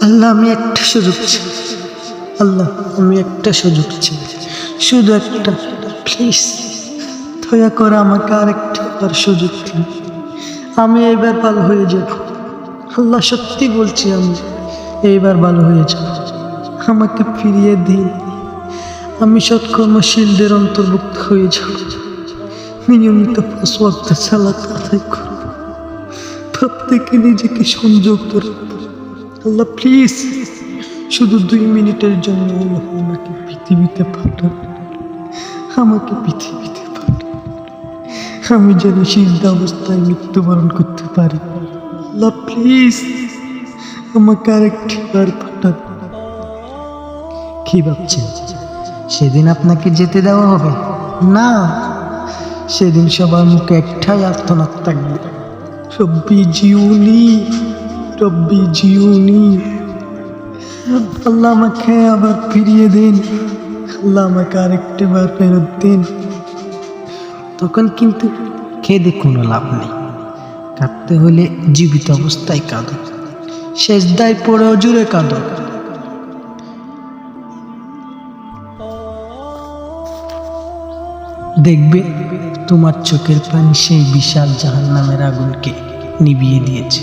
আল্লাহ আমি একটা সুযোগ চাই, আল্লাহ আমি একটা সুযোগ চাই, শুধু একটা, প্লিজ দয়া করে আমাকে আরেকটাবার সুযোগ দিন। আমি এইবার ভালো হয়ে যাব, আল্লাহ সত্যি বলছি, আমি এইবার ভালো হয়ে যাব। আমাকে ফিরিয়ে দিন, আমি সৎকর্মশীলদের অন্তর্ভুক্ত হয়ে যাব, নিয়মিত 5 ওয়াক্ত সালাত আদায় করব, পাপ থেকে নিজেকে সংযুক্ত রাখব। আল্লাহ প্লিজ শুধু 2 মিনিটের জন্য আমাকে পৃথিবীতে পাঠান, আমাকে পৃথিবীতে পাঠান, আমি যেন সিজদা অবস্থায় মৃত্যুবরণ করতে পারি। আল্লাহ প্লিজ আমাকে আরেকবার পাঠান। কি ভাবছেন সেদিন আপনাকে যেতে দেওয়া হবে না? সেদিন সবার মুখে একটাই আর্তনাদ থাকবে, রব্বি জিউনি, রব্বি জিউনি। আল্লাহ আমাকে আবার ফিরিয়ে দিন, আল্লাহ আমাকে আরেকটিবার ফেরত দিন। তখন কিন্তু খেদে কোনো লাভ নেই, কাঁদতে হলে জীবিত অবস্থায় কাঁদো, সেজদায় পড়েও জুড়ে কাঁদো। দেখবে তোমার চোখের পানি সেই বিশাল জাহান্নামের আগুনকে নিভিয়ে দিয়েছে।